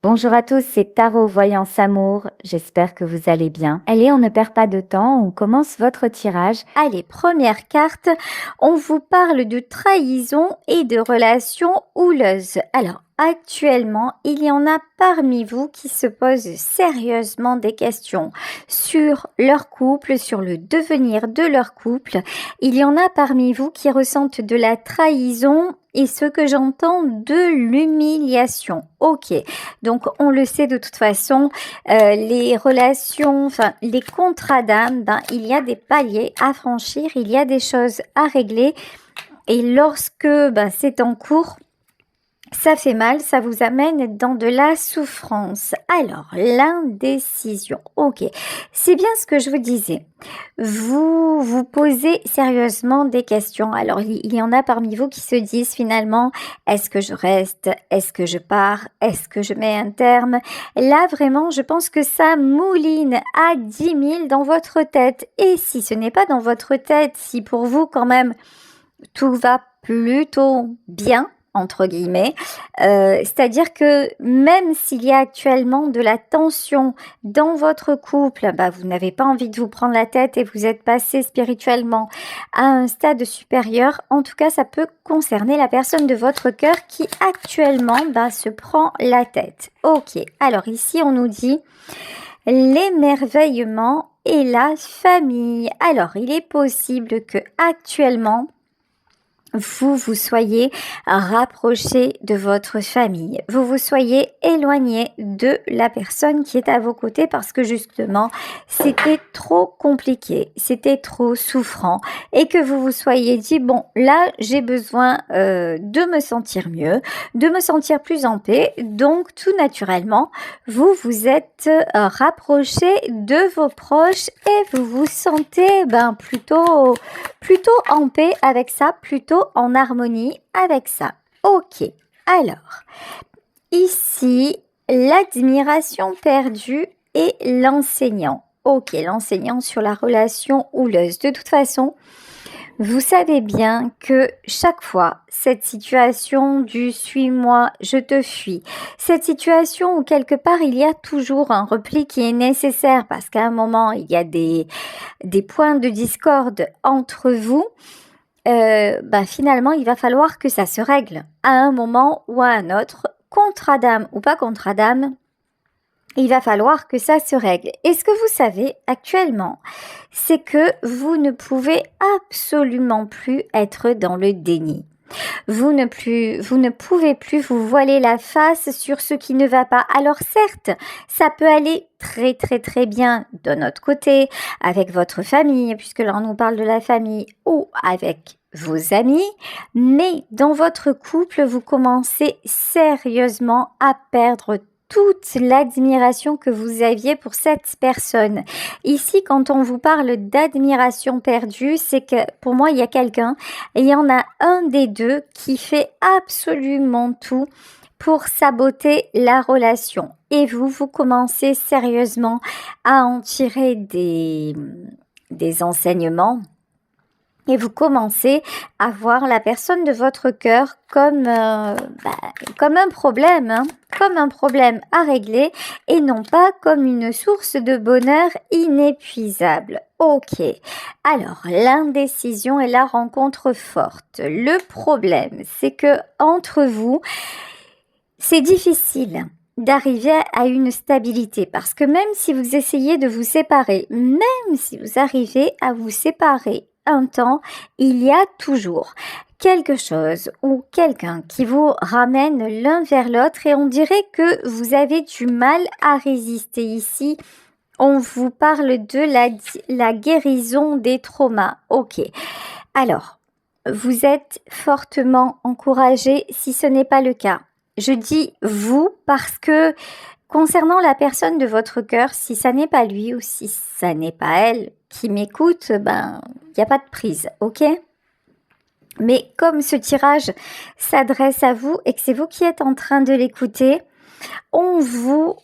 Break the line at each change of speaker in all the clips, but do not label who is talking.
Bonjour à tous, c'est Tarot Voyance Amour. J'espère que vous allez bien. Allez, on ne perd pas de temps, on commence votre tirage.
Allez, première carte, on vous parle de trahison et de relations houleuses. Alors, actuellement, il y en a parmi vous qui se posent sérieusement des questions sur leur couple, sur le devenir de leur couple. Il y en a parmi vous qui ressentent de la trahison et ce que j'entends de l'humiliation. Ok, donc on le sait de toute façon, les relations, enfin les contrats d'âme, il y a des paliers à franchir, il y a des choses à régler. Et lorsque c'est en cours, ça fait mal, ça vous amène dans de la souffrance. Alors, l'indécision. Ok, c'est bien ce que je vous disais. Vous vous posez sérieusement des questions. Alors, il y en a parmi vous qui se disent finalement, est-ce que je reste? Est-ce que je pars? Est-ce que je mets un terme? Là, vraiment, je pense que ça mouline à 10 000 dans votre tête. Et si ce n'est pas dans votre tête, si pour vous quand même tout va plutôt bien, entre guillemets, c'est-à-dire que même s'il y a actuellement de la tension dans votre couple, vous n'avez pas envie de vous prendre la tête et vous êtes passé spirituellement à un stade supérieur. En tout cas, ça peut concerner la personne de votre cœur qui actuellement se prend la tête. Ok, alors ici on nous dit l'émerveillement et la famille. Alors, il est possible que actuellement vous soyez rapproché de votre famille, vous soyez éloigné de la personne qui est à vos côtés parce que justement c'était trop compliqué, c'était trop souffrant et que vous vous soyez dit bon là j'ai besoin de me sentir mieux, de me sentir plus en paix, donc tout naturellement vous vous êtes rapproché de vos proches et vous vous sentez plutôt en paix avec ça, plutôt en harmonie avec ça. Ok, alors, ici, l'admiration perdue et l'enseignant. Ok, l'enseignant sur la relation houleuse. De toute façon, vous savez bien que chaque fois, cette situation du suis-moi, je te fuis, cette situation où quelque part il y a toujours un repli qui est nécessaire parce qu'à un moment il y a des points de discorde entre vous, finalement il va falloir que ça se règle à un moment ou à un autre, contrat d'âme ou pas contrat d'âme. Il va falloir que ça se règle. Et ce que vous savez actuellement, c'est que vous ne pouvez absolument plus être dans le déni. Vous ne pouvez plus vous voiler la face sur ce qui ne va pas. Alors certes, ça peut aller très très très bien de notre côté, avec votre famille, puisque là on nous parle de la famille, ou avec vos amis, mais dans votre couple, vous commencez sérieusement à perdre toute l'admiration que vous aviez pour cette personne. Ici, quand on vous parle d'admiration perdue, c'est que pour moi, il y a quelqu'un, et il y en a un des deux qui fait absolument tout pour saboter la relation. Et vous commencez sérieusement à en tirer des enseignements. Et vous commencez à voir la personne de votre cœur comme un problème, comme un problème à régler et non pas comme une source de bonheur inépuisable. Ok, alors l'indécision et la rencontre forte. Le problème, c'est que entre vous, c'est difficile d'arriver à une stabilité parce que même si vous essayez de vous séparer, même si vous arrivez à vous séparer un temps, il y a toujours quelque chose ou quelqu'un qui vous ramène l'un vers l'autre et on dirait que vous avez du mal à résister. Ici, on vous parle de la guérison des traumas. Ok, alors, vous êtes fortement encouragé si ce n'est pas le cas. Je dis vous parce que concernant la personne de votre cœur, si ça n'est pas lui ou si ça n'est pas elle qui m'écoute, il n'y a pas de prise, ok? Mais comme ce tirage s'adresse à vous et que c'est vous qui êtes en train de l'écouter, on vous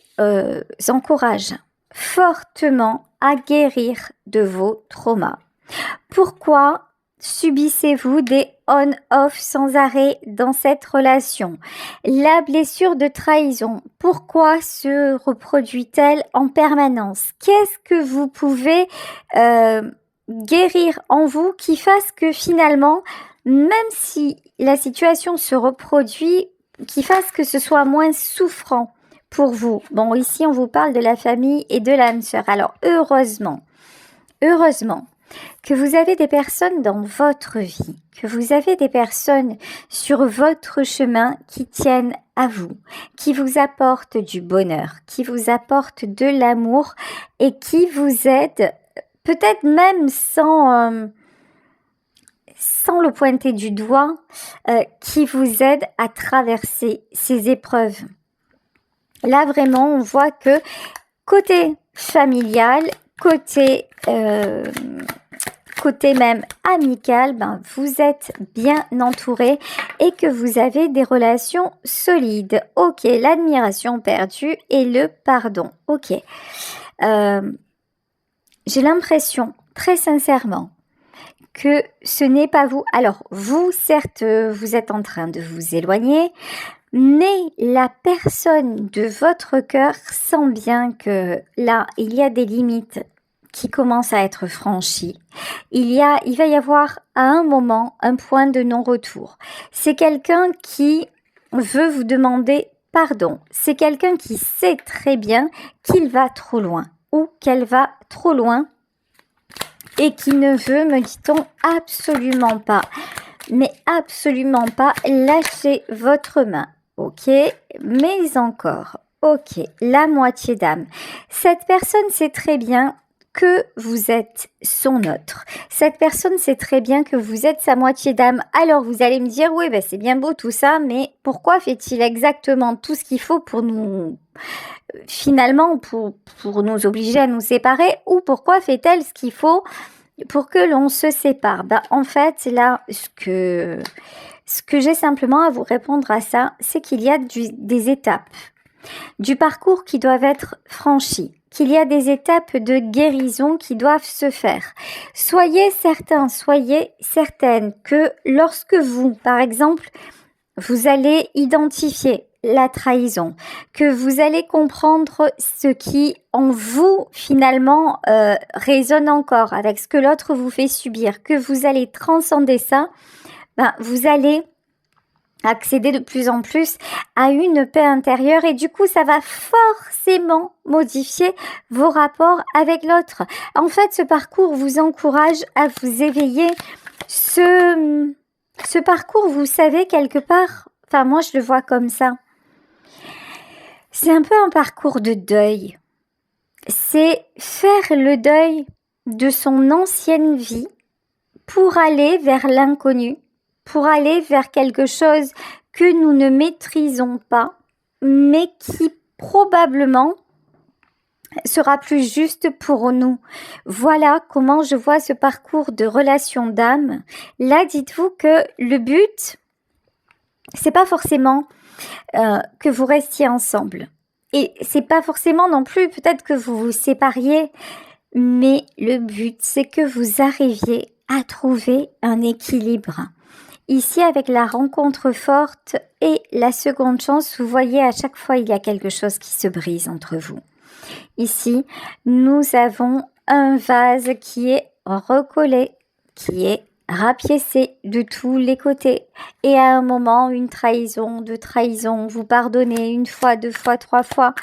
encourage fortement à guérir de vos traumas. Pourquoi subissez-vous des on-off sans arrêt dans cette relation. La blessure de trahison, pourquoi se reproduit-elle en permanence? Qu'est-ce que vous pouvez guérir en vous qui fasse que finalement, même si la situation se reproduit, qui fasse que ce soit moins souffrant pour vous? Bon, ici, on vous parle de la famille et de l'âme sœur. Alors, heureusement que vous avez des personnes dans votre vie, que vous avez des personnes sur votre chemin qui tiennent à vous, qui vous apportent du bonheur, qui vous apportent de l'amour et qui vous aident, peut-être même sans le pointer du doigt, qui vous aident à traverser ces épreuves. Là, vraiment, on voit que côté familial, côté même amical, vous êtes bien entouré et que vous avez des relations solides. Ok, l'admiration perdue et le pardon. Ok. J'ai l'impression, très sincèrement, que ce n'est pas vous. Alors, vous, certes, vous êtes en train de vous éloigner, mais la personne de votre cœur sent bien que là, il y a des limites qui commencent à être franchies. Il va y avoir à un moment un point de non-retour. C'est quelqu'un qui veut vous demander pardon. C'est quelqu'un qui sait très bien qu'il va trop loin ou qu'elle va trop loin et qui ne veut, me dit-on, absolument pas, mais absolument pas lâcher votre main. Ok, mais encore, ok, la moitié d'âme. Cette personne sait très bien que vous êtes son autre. Cette personne sait très bien que vous êtes sa moitié d'âme. Alors vous allez me dire, oui, c'est bien beau tout ça, mais pourquoi fait-il exactement tout ce qu'il faut pour nous, finalement, pour nous obliger à nous séparer, ou pourquoi fait-elle ce qu'il faut pour que l'on se sépare? En fait, là, ce que j'ai simplement à vous répondre à ça, c'est qu'il y a des étapes du parcours qui doivent être franchies, qu'il y a des étapes de guérison qui doivent se faire. Soyez certains, soyez certaines que lorsque vous, par exemple, vous allez identifier la trahison, que vous allez comprendre ce qui en vous finalement résonne encore avec ce que l'autre vous fait subir, que vous allez transcender ça, vous allez accéder de plus en plus à une paix intérieure et du coup ça va forcément modifier vos rapports avec l'autre. En fait, ce parcours vous encourage à vous éveiller. Ce parcours, vous savez, quelque part, enfin moi je le vois comme ça, c'est un peu un parcours de deuil. C'est faire le deuil de son ancienne vie pour aller vers l'inconnu, pour aller vers quelque chose que nous ne maîtrisons pas, mais qui probablement sera plus juste pour nous. Voilà comment je vois ce parcours de relation d'âme. Là, dites-vous que le but, c'est pas forcément que vous restiez ensemble. Et c'est pas forcément non plus peut-être que vous vous sépariez, mais le but, c'est que vous arriviez à trouver un équilibre. Ici, avec la rencontre forte et la seconde chance, vous voyez, à chaque fois, il y a quelque chose qui se brise entre vous. Ici, nous avons un vase qui est recollé, qui est rapiécé de tous les côtés. Et à un moment, une trahison, deux trahisons, vous pardonnez une fois, deux fois, trois fois.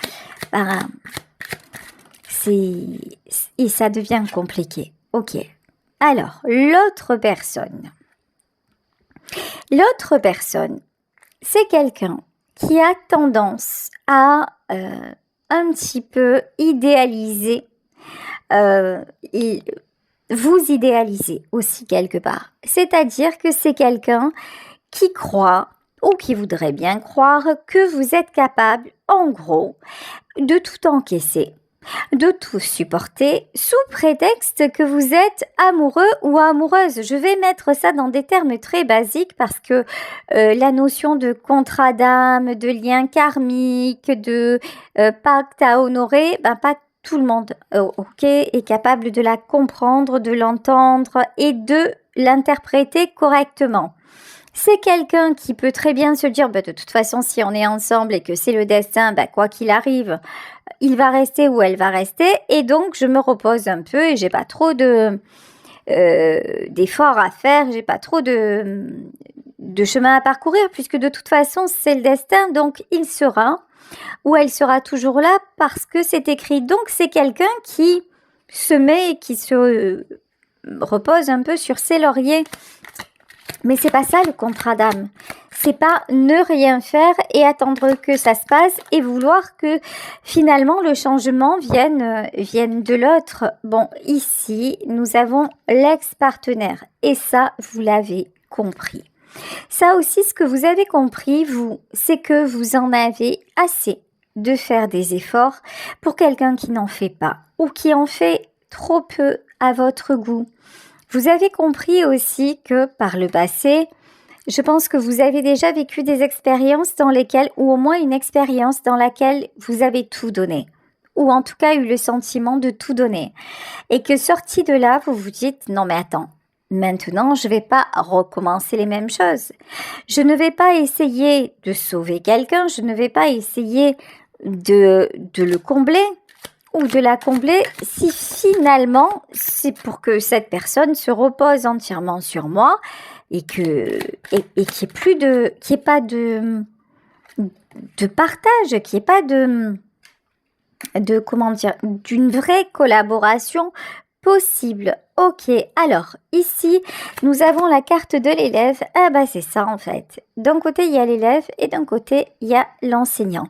Et ça devient compliqué. Ok. Alors, l'autre personne, c'est quelqu'un qui a tendance à un petit peu idéaliser, et vous idéaliser aussi quelque part. C'est-à-dire que c'est quelqu'un qui croit ou qui voudrait bien croire que vous êtes capable, en gros, de tout encaisser, de tout supporter sous prétexte que vous êtes amoureux ou amoureuse. Je vais mettre ça dans des termes très basiques parce que la notion de contrat d'âme, de lien karmique, de pacte à honorer, pas tout le monde est capable de la comprendre, de l'entendre et de l'interpréter correctement. C'est quelqu'un qui peut très bien se dire, de toute façon, si on est ensemble et que c'est le destin, quoi qu'il arrive, il va rester ou elle va rester. Et donc, je me repose un peu et j'ai pas trop d'efforts à faire, j'ai pas trop de chemin à parcourir, puisque de toute façon, c'est le destin. Donc, il sera ou elle sera toujours là parce que c'est écrit. Donc, c'est quelqu'un qui se met, qui se repose un peu sur ses lauriers. Mais c'est pas ça le contrat d'âme. C'est pas ne rien faire et attendre que ça se passe et vouloir que finalement le changement vienne de l'autre. Bon, ici, nous avons l'ex-partenaire et ça, vous l'avez compris. Ça aussi, ce que vous avez compris, vous, c'est que vous en avez assez de faire des efforts pour quelqu'un qui n'en fait pas ou qui en fait trop peu à votre goût. Vous avez compris aussi que par le passé, je pense que vous avez déjà vécu des expériences dans lesquelles, ou au moins une expérience dans laquelle vous avez tout donné, ou en tout cas eu le sentiment de tout donner. Et que sorti de là, vous vous dites, non mais attends, maintenant je ne vais pas recommencer les mêmes choses. Je ne vais pas essayer de sauver quelqu'un, je ne vais pas essayer de le combler ou de la combler si finalement c'est pour que cette personne se repose entièrement sur moi et que et qu'il n'y ait pas de partage, qu'il n'y ait pas de comment dire, d'une vraie collaboration possible. Ok, alors ici nous avons la carte de l'élève. C'est ça en fait. D'un côté il y a l'élève et d'un côté il y a l'enseignant.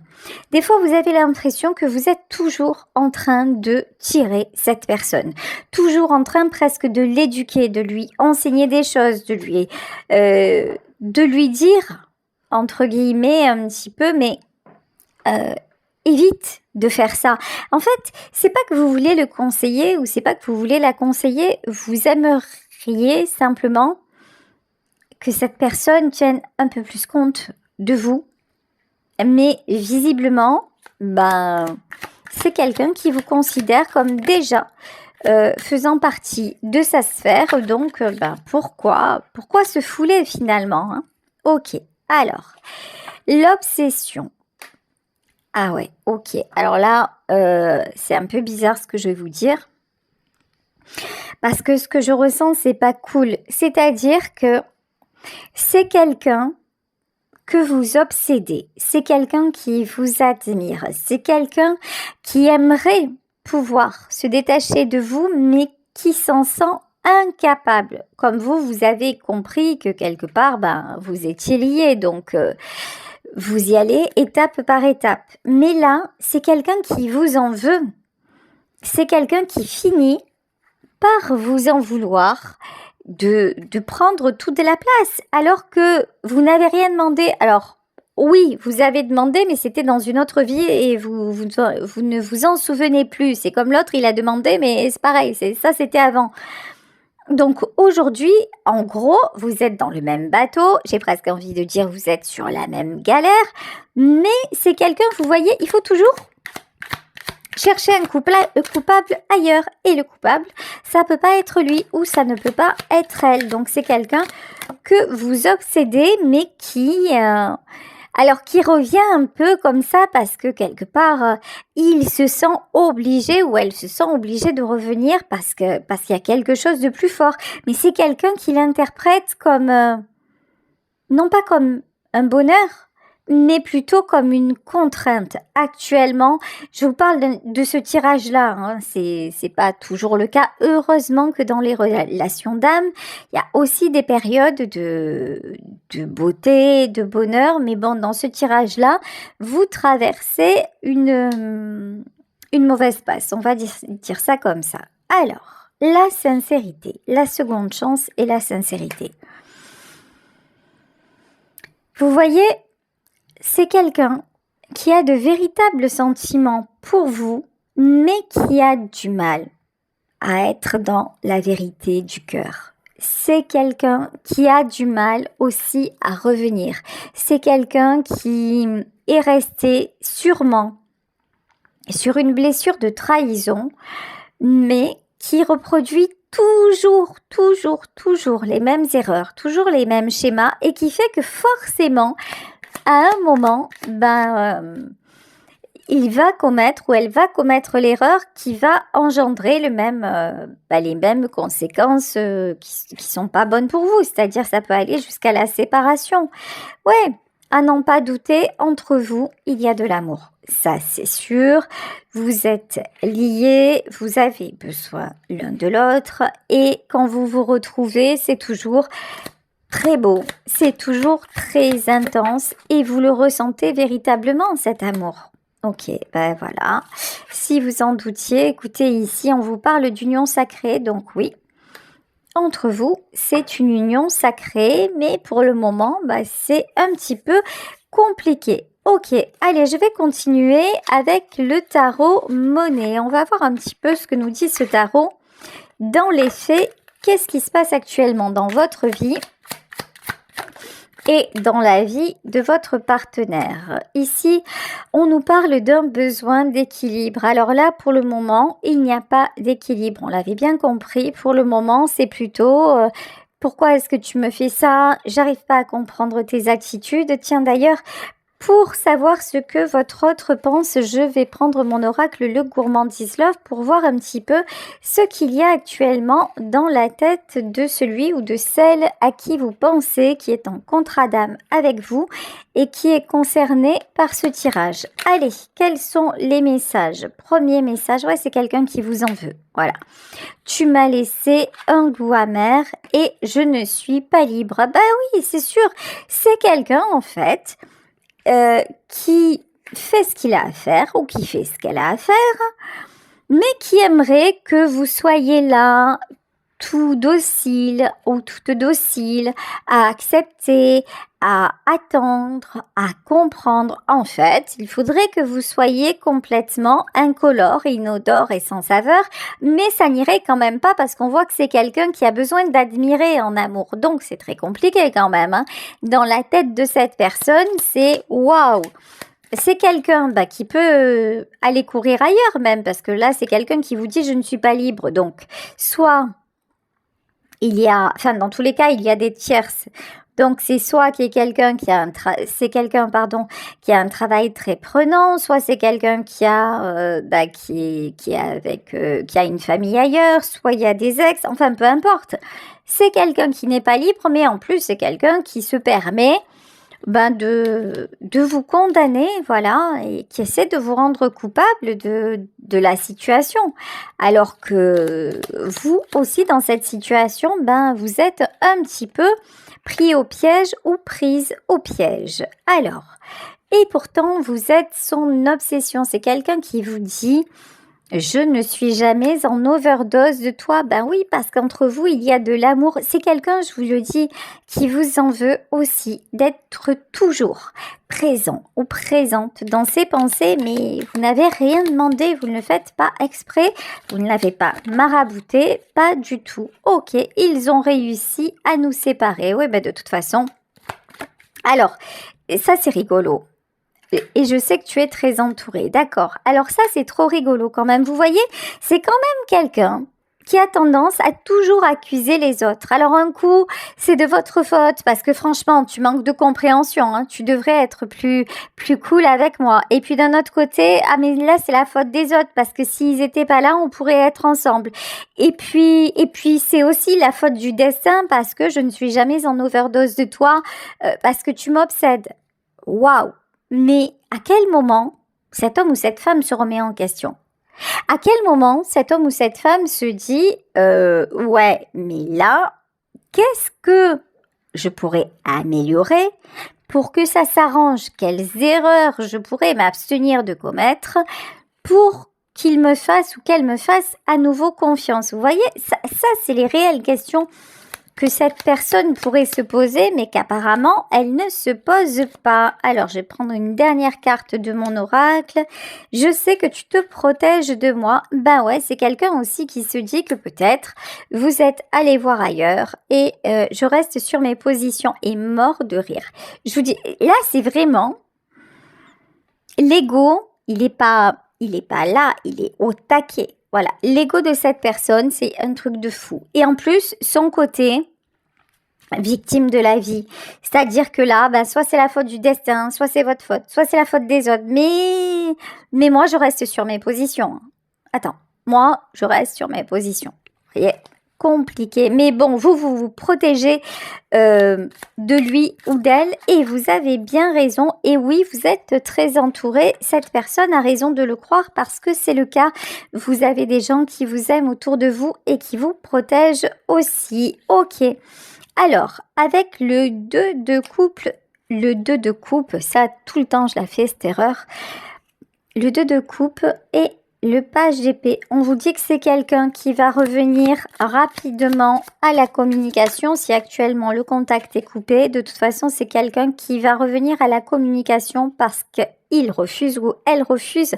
Des fois vous avez l'impression que vous êtes toujours en train de tirer cette personne, toujours en train presque de l'éduquer, de lui enseigner des choses, de lui dire entre guillemets un petit peu, mais évite de faire ça. En fait, c'est pas que vous voulez le conseiller ou c'est pas que vous voulez la conseiller, vous aimeriez simplement que cette personne tienne un peu plus compte de vous. Mais visiblement, c'est quelqu'un qui vous considère comme déjà faisant partie de sa sphère. Donc, pourquoi se fouler finalement, hein? Ok, alors, l'obsession. Ah ouais, ok. Alors là, c'est un peu bizarre ce que je vais vous dire. Parce que ce que je ressens, c'est pas cool. C'est-à-dire que c'est quelqu'un que vous obsédez. C'est quelqu'un qui vous admire. C'est quelqu'un qui aimerait pouvoir se détacher de vous, mais qui s'en sent incapable. Comme vous avez compris que quelque part, vous étiez liés. Donc, vous y allez étape par étape. Mais là, c'est quelqu'un qui vous en veut. C'est quelqu'un qui finit par vous en vouloir de prendre toute la place alors que vous n'avez rien demandé. Alors, oui, vous avez demandé, mais c'était dans une autre vie et vous ne vous en souvenez plus. C'est comme l'autre, il a demandé, mais c'est pareil, c'était avant. Donc aujourd'hui, en gros, vous êtes dans le même bateau, j'ai presque envie de dire vous êtes sur la même galère, mais c'est quelqu'un, vous voyez, il faut toujours chercher un coupable ailleurs. Et le coupable, ça peut pas être lui ou ça ne peut pas être elle. Donc c'est quelqu'un que vous obsédez, mais qui revient un peu comme ça parce que quelque part, il se sent obligé ou elle se sent obligée de revenir parce qu'il y a quelque chose de plus fort. Mais c'est quelqu'un qui l'interprète comme, non pas comme un bonheur, mais plutôt comme une contrainte. Actuellement, je vous parle de ce tirage-là, hein. C'est pas toujours le cas. Heureusement que dans les relations d'âme, il y a aussi des périodes de beauté, de bonheur, mais bon, dans ce tirage-là, vous traversez une mauvaise passe, on va dire ça comme ça. Alors, la sincérité, la seconde chance et la sincérité. Vous voyez, c'est quelqu'un qui a de véritables sentiments pour vous, mais qui a du mal à être dans la vérité du cœur. C'est quelqu'un qui a du mal aussi à revenir. C'est quelqu'un qui est resté sûrement sur une blessure de trahison, mais qui reproduit toujours les mêmes erreurs, toujours les mêmes schémas et qui fait que forcément, à un moment, il va commettre ou elle va commettre l'erreur qui va engendrer les mêmes conséquences qui sont pas bonnes pour vous. C'est-à-dire, ça peut aller jusqu'à la séparation. Ouais, à n'en pas douter, entre vous, il y a de l'amour. Ça, c'est sûr. Vous êtes liés, vous avez besoin l'un de l'autre et quand vous vous retrouvez, c'est toujours très beau, c'est toujours très intense et vous le ressentez véritablement, cet amour. Ok, voilà. Si vous en doutiez, écoutez, ici, on vous parle d'union sacrée, donc oui. Entre vous, c'est une union sacrée, mais pour le moment, c'est un petit peu compliqué. Ok, allez, je vais continuer avec le tarot monnaie. On va voir un petit peu ce que nous dit ce tarot. Dans les faits, qu'est-ce qui se passe actuellement dans votre vie et dans la vie de votre partenaire? Ici, on nous parle d'un besoin d'équilibre. Alors là, pour le moment, il n'y a pas d'équilibre. On l'avait bien compris. Pour le moment, c'est plutôt pourquoi est-ce que tu me fais ça? J'arrive pas à comprendre tes attitudes. Tiens, d'ailleurs, pour savoir ce que votre autre pense, je vais prendre mon oracle, le gourmandise love, pour voir un petit peu ce qu'il y a actuellement dans la tête de celui ou de celle à qui vous pensez, qui est en contrat d'âme avec vous et qui est concerné par ce tirage. Allez, quels sont les messages? Premier message, ouais, c'est quelqu'un qui vous en veut. Voilà. Tu m'as laissé un goût amer et je ne suis pas libre. Oui, c'est sûr. C'est quelqu'un, en fait, qui fait ce qu'il a à faire ou qui fait ce qu'elle a à faire, mais qui aimerait que vous soyez là, tout docile ou toute docile, à accepter, à attendre, à comprendre. En fait, il faudrait que vous soyez complètement incolore, inodore et sans saveur, mais ça n'irait quand même pas parce qu'on voit que c'est quelqu'un qui a besoin d'admirer en amour. Donc, c'est très compliqué quand même, hein. Dans la tête de cette personne, c'est waouh! C'est quelqu'un qui peut aller courir ailleurs même, parce que là, c'est quelqu'un qui vous dit « je ne suis pas libre ». Donc, soit dans tous les cas, il y a des tierces. Donc, c'est soit qui est quelqu'un qui a qui a un travail très prenant, soit c'est quelqu'un qui a qui a une famille ailleurs, soit il y a des ex, enfin peu importe. C'est quelqu'un qui n'est pas libre, mais en plus c'est quelqu'un qui se permet de vous condamner, voilà, et qui essaie de vous rendre coupable de la situation. Alors que vous aussi, dans cette situation, vous êtes un petit peu pris au piège ou prise au piège. Alors, et pourtant, vous êtes son obsession. C'est quelqu'un qui vous dit je ne suis jamais en overdose de toi. Oui, parce qu'entre vous, il y a de l'amour. C'est quelqu'un, je vous le dis, qui vous en veut aussi d'être toujours présent ou présente dans ses pensées, mais vous n'avez rien demandé, vous ne le faites pas exprès, vous ne l'avez pas marabouté, pas du tout. Ok, ils ont réussi à nous séparer. Oui, de toute façon. Alors, ça c'est rigolo. Et je sais que tu es très entouré, d'accord. Alors ça, c'est trop rigolo quand même. Vous voyez, c'est quand même quelqu'un qui a tendance à toujours accuser les autres. Alors un coup, c'est de votre faute parce que franchement, tu manques de compréhension. Hein. Tu devrais être plus cool avec moi. Et puis d'un autre côté, ah mais là, c'est la faute des autres parce que s'ils étaient pas là, on pourrait être ensemble. Et puis c'est aussi la faute du destin parce que je ne suis jamais en overdose de toi parce que tu m'obsèdes. Waouh! Mais à quel moment cet homme ou cette femme se remet en question? À quel moment cet homme ou cette femme se dit ouais, mais là, qu'est-ce que je pourrais améliorer pour que ça s'arrange? Quelles erreurs je pourrais m'abstenir de commettre pour qu'il me fasse ou qu'elle me fasse à nouveau confiance? Vous voyez, ça c'est les réelles questions que cette personne pourrait se poser, mais qu'apparemment, elle ne se pose pas. Alors, je vais prendre une dernière carte de mon oracle. Je sais que tu te protèges de moi. Ouais, c'est quelqu'un aussi qui se dit que peut-être vous êtes allé voir ailleurs et je reste sur mes positions et mort de rire. Je vous dis, là, c'est vraiment l'ego, il est pas là, il est au taquet. Voilà, l'ego de cette personne, c'est un truc de fou. Et en plus, son côté victime de la vie. C'est-à-dire que là, soit c'est la faute du destin, soit c'est votre faute, soit c'est la faute des autres. Mais moi, je reste sur mes positions. Attends, moi, je reste sur mes positions. Vous voyez, compliqué. Mais bon, vous protégez de lui ou d'elle et vous avez bien raison. Et oui, vous êtes très entouré. Cette personne a raison de le croire parce que c'est le cas. Vous avez des gens qui vous aiment autour de vous et qui vous protègent aussi. Ok. Alors, avec le 2 de coupe, ça tout le temps je la fais cette erreur, le 2 de coupe et le page d'épée, on vous dit que c'est quelqu'un qui va revenir rapidement à la communication. Si actuellement le contact est coupé, de toute façon c'est quelqu'un qui va revenir à la communication parce qu'il refuse ou elle refuse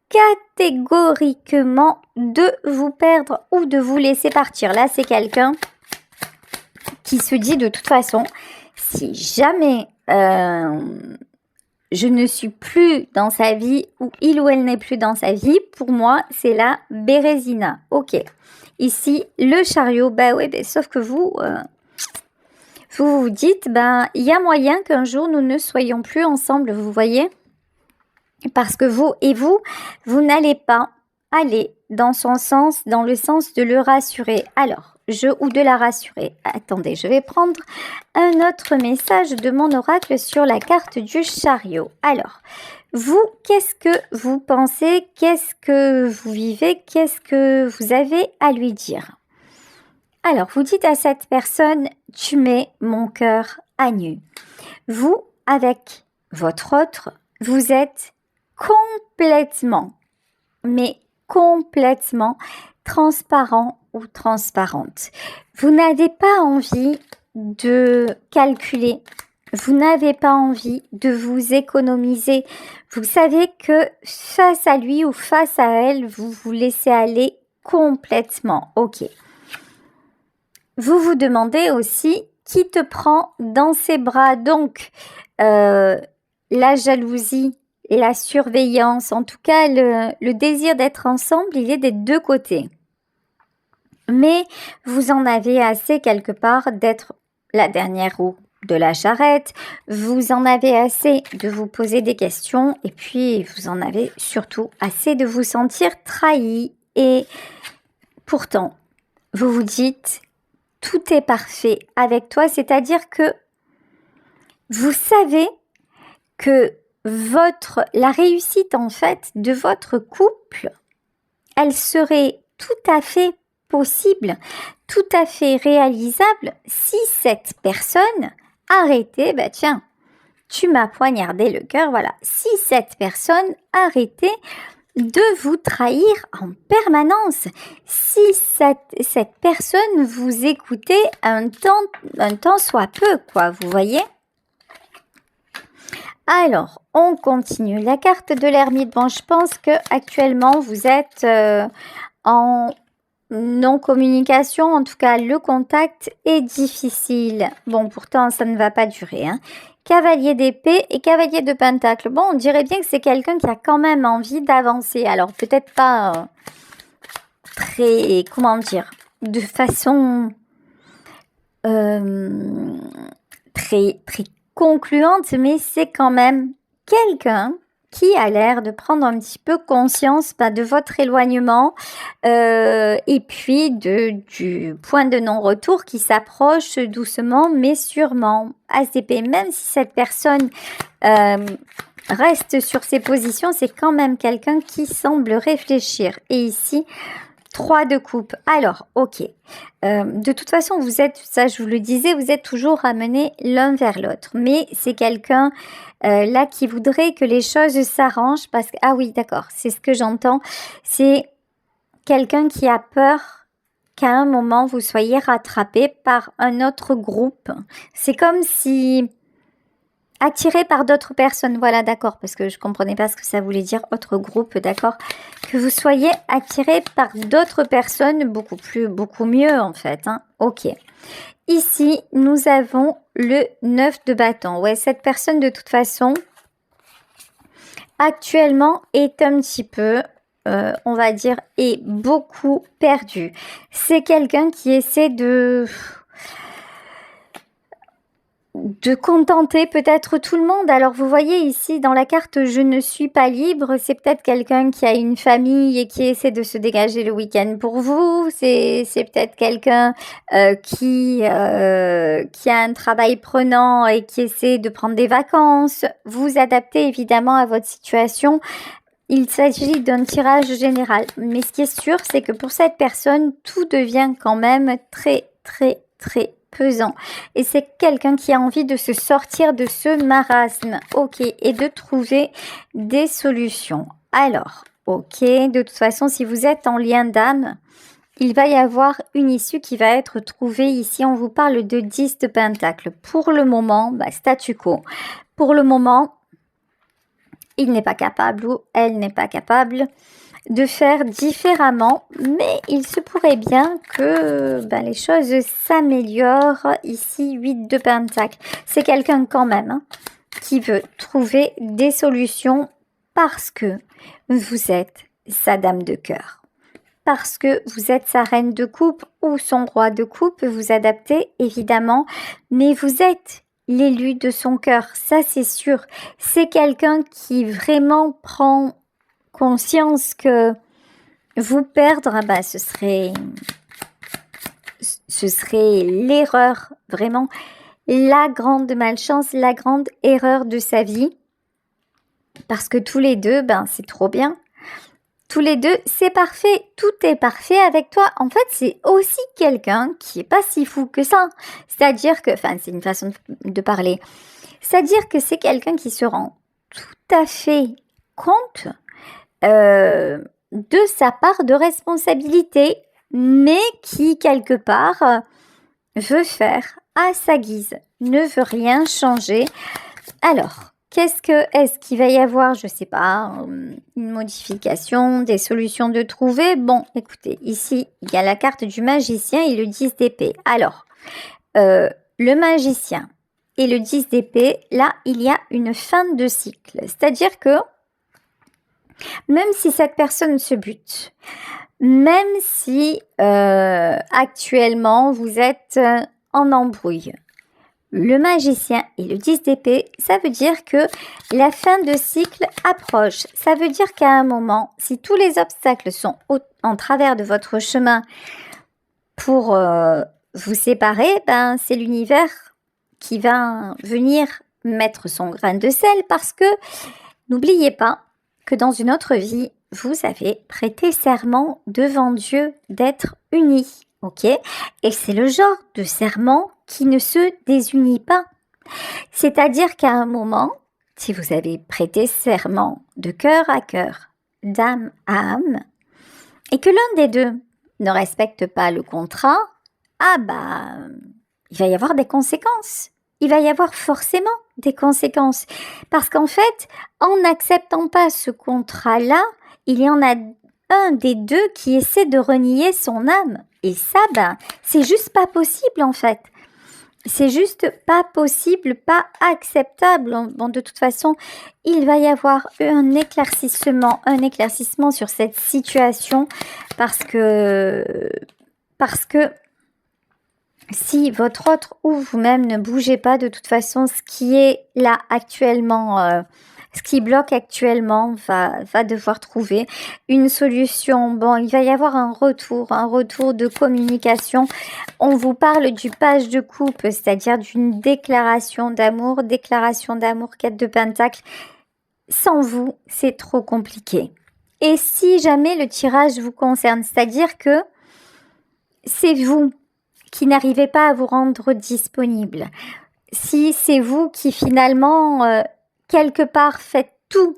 catégoriquement de vous perdre ou de vous laisser partir. Là c'est quelqu'un qui se dit de toute façon, si jamais je ne suis plus dans sa vie ou il ou elle n'est plus dans sa vie, pour moi, c'est la Bérésina. Ok. Ici, le chariot, sauf que vous vous dites, il y a moyen qu'un jour nous ne soyons plus ensemble, vous voyez? Parce que vous n'allez pas aller dans son sens, dans le sens de le rassurer. Alors, ou de la rassurer. Attendez, je vais prendre un autre message de mon oracle sur la carte du chariot. Alors, vous, qu'est-ce que vous pensez? Qu'est-ce que vous vivez? Qu'est-ce que vous avez à lui dire? Alors, vous dites à cette personne, tu mets mon cœur à nu. Vous, avec votre autre, vous êtes complètement, mais complètement transparent ou transparente. Vous n'avez pas envie de calculer. Vous n'avez pas envie de vous économiser. Vous savez que face à lui ou face à elle, vous vous laissez aller complètement. Ok. Vous vous demandez aussi qui te prend dans ses bras. Donc, la jalousie, la surveillance, en tout cas le désir d'être ensemble, il est des deux côtés. Mais vous en avez assez quelque part d'être la dernière roue de la charrette, vous en avez assez de vous poser des questions et puis vous en avez surtout assez de vous sentir trahi. Et pourtant, vous vous dites, tout est parfait avec toi, c'est-à-dire que vous savez que la réussite en fait de votre couple, elle serait tout à fait possible, tout à fait réalisable si cette personne arrêtait, tiens, tu m'as poignardé le cœur, voilà, si cette personne arrêtait de vous trahir en permanence, si cette personne vous écoutait un temps soit peu, quoi, vous voyez? Alors, on continue. La carte de l'ermite. Bon, je pense que actuellement vous êtes en non-communication. En tout cas, le contact est difficile. Bon, pourtant, ça ne va pas durer. Cavalier d'épée et cavalier de pentacle. Bon, on dirait bien que c'est quelqu'un qui a quand même envie d'avancer. Alors, peut-être pas très, comment dire, de façon très, très concluante, mais c'est quand même quelqu'un qui a l'air de prendre un petit peu conscience de votre éloignement et puis du point de non-retour qui s'approche doucement mais sûrement. ACP, même si cette personne reste sur ses positions, c'est quand même quelqu'un qui semble réfléchir. Et ici, 3 de coupe. Alors, ok. De toute façon, vous êtes, ça je vous le disais, vous êtes toujours ramenés l'un vers l'autre. Mais c'est quelqu'un là qui voudrait que les choses s'arrangent parce que, ah oui, d'accord, c'est ce que j'entends. C'est quelqu'un qui a peur qu'à un moment, vous soyez rattrapé par un autre groupe. C'est comme si... attiré par d'autres personnes, voilà, d'accord, parce que je comprenais pas ce que ça voulait dire, autre groupe, d'accord, que vous soyez attiré par d'autres personnes, beaucoup mieux en fait, ok. Ici, nous avons le 9 de bâton, ouais, cette personne de toute façon, actuellement est un petit peu on va dire, est beaucoup perdu. C'est quelqu'un qui essaie de contenter peut-être tout le monde. Alors vous voyez ici dans la carte je ne suis pas libre, c'est peut-être quelqu'un qui a une famille et qui essaie de se dégager le week-end pour vous, c'est peut-être quelqu'un qui a un travail prenant et qui essaie de prendre des vacances. Vous adaptez évidemment à votre situation. Il s'agit d'un tirage général, mais ce qui est sûr, c'est que pour cette personne, tout devient quand même très pesant. Et c'est quelqu'un qui a envie de se sortir de ce marasme, ok, et de trouver des solutions. Alors, ok, de toute façon, si vous êtes en lien d'âme, il va y avoir une issue qui va être trouvée ici. On vous parle de 10 de pentacles. Pour le moment, statu quo. Pour le moment, il n'est pas capable ou elle n'est pas capable de faire différemment, mais il se pourrait bien que les choses s'améliorent. Ici, 8 de pentacles. C'est quelqu'un quand même qui veut trouver des solutions parce que vous êtes sa dame de cœur. Parce que vous êtes sa reine de coupe ou son roi de coupe, vous adaptez évidemment, mais vous êtes l'élu de son cœur, ça c'est sûr. C'est quelqu'un qui vraiment prend conscience que vous perdre, ce serait l'erreur, vraiment la grande malchance, la grande erreur de sa vie. Parce que tous les deux, c'est trop bien. Tous les deux, c'est parfait, tout est parfait avec toi. En fait, c'est aussi quelqu'un qui est pas si fou que ça. C'est-à-dire que, c'est une façon de parler. C'est-à-dire que c'est quelqu'un qui se rend tout à fait compte de sa part de responsabilité, mais qui, quelque part, veut faire à sa guise, ne veut rien changer. Alors, est-ce qu'il va y avoir, je sais pas, une modification, des solutions de trouver? Bon, écoutez, ici, il y a la carte du magicien et le 10 d'épée. Alors, le magicien et le 10 d'épée, là, il y a une fin de cycle. C'est-à-dire que même si cette personne se bute, même si actuellement vous êtes en embrouille, le magicien et le 10 d'épée, ça veut dire que la fin de cycle approche. Ça veut dire qu'à un moment, si tous les obstacles sont en travers de votre chemin pour vous séparer, c'est l'univers qui va venir mettre son grain de sel parce que n'oubliez pas que dans une autre vie, vous avez prêté serment devant Dieu d'être unis, ok? Et c'est le genre de serment qui ne se désunit pas. C'est-à-dire qu'à un moment, si vous avez prêté serment de cœur à cœur, d'âme à âme, et que l'un des deux ne respecte pas le contrat, il va y avoir des conséquences. Il va y avoir forcément des conséquences. Parce qu'en fait, en n'acceptant pas ce contrat-là, il y en a un des deux qui essaie de renier son âme. Et ça, c'est juste pas possible en fait. C'est juste pas possible, pas acceptable. Bon, de toute façon, il va y avoir un éclaircissement sur cette situation parce que si votre autre ou vous-même ne bougez pas, de toute façon, ce qui est là actuellement, ce qui bloque actuellement va devoir trouver une solution. Bon, il va y avoir un retour de communication. On vous parle du page de coupe, c'est-à-dire d'une déclaration d'amour, 4 de pentacle. Sans vous, c'est trop compliqué. Et si jamais le tirage vous concerne, c'est-à-dire que c'est vous qui n'arrivez pas à vous rendre disponible, si c'est vous qui finalement, quelque part, faites tout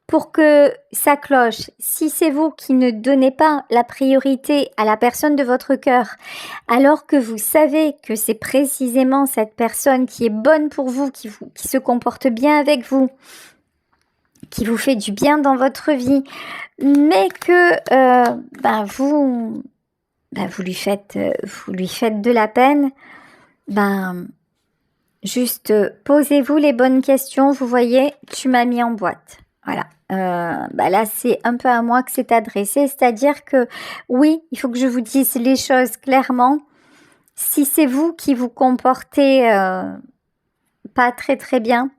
pour que ça cloche, si c'est vous qui ne donnez pas la priorité à la personne de votre cœur, alors que vous savez que c'est précisément cette personne qui est bonne pour vous, qui se comporte bien avec vous, qui vous fait du bien dans votre vie, mais que vous lui faites de la peine, juste posez-vous les bonnes questions. Vous voyez, tu m'as mis en boîte. Voilà. Là, c'est un peu à moi que c'est adressé, c'est-à-dire que oui, il faut que je vous dise les choses clairement. Si c'est vous qui vous comportez pas très très bien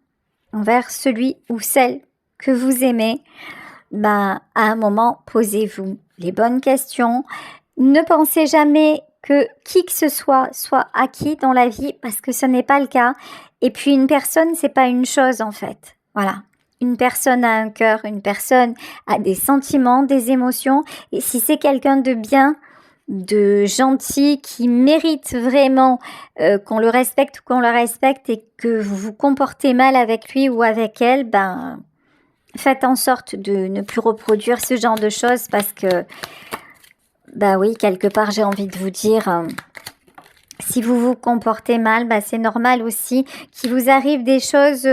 envers celui ou celle que vous aimez, à un moment, posez-vous les bonnes questions. Ne pensez jamais que qui que ce soit acquis dans la vie, parce que ce n'est pas le cas. Et puis une personne, c'est pas une chose en fait. Voilà. Une personne a un cœur, une personne a des sentiments, des émotions. Et si c'est quelqu'un de bien, de gentil, qui mérite vraiment qu'on le respecte ou qu'on la respecte et que vous vous comportez mal avec lui ou avec elle, faites en sorte de ne plus reproduire ce genre de choses parce que, oui, quelque part, j'ai envie de vous dire, si vous vous comportez mal, c'est normal aussi qu'il vous arrive des choses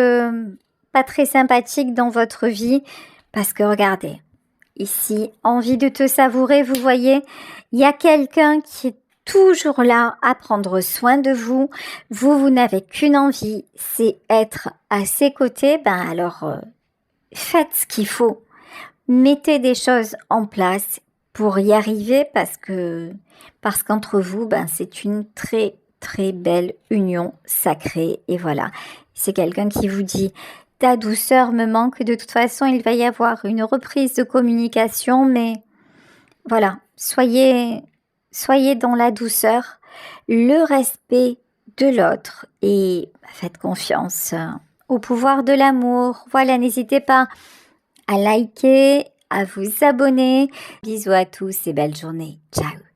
pas très sympathiques dans votre vie parce que regardez, ici, envie de te savourer, vous voyez, il y a quelqu'un qui est toujours là à prendre soin de vous. Vous n'avez qu'une envie, c'est être à ses côtés. Alors, faites ce qu'il faut. Mettez des choses en place pour y arriver parce qu'entre vous, c'est une très très belle union sacrée. Et voilà, c'est quelqu'un qui vous dit ta douceur me manque. De toute façon, il va y avoir une reprise de communication, mais voilà, soyez dans la douceur, le respect de l'autre et faites confiance au pouvoir de l'amour. Voilà, n'hésitez pas à liker, à vous abonner. Bisous à tous et belle journée. Ciao.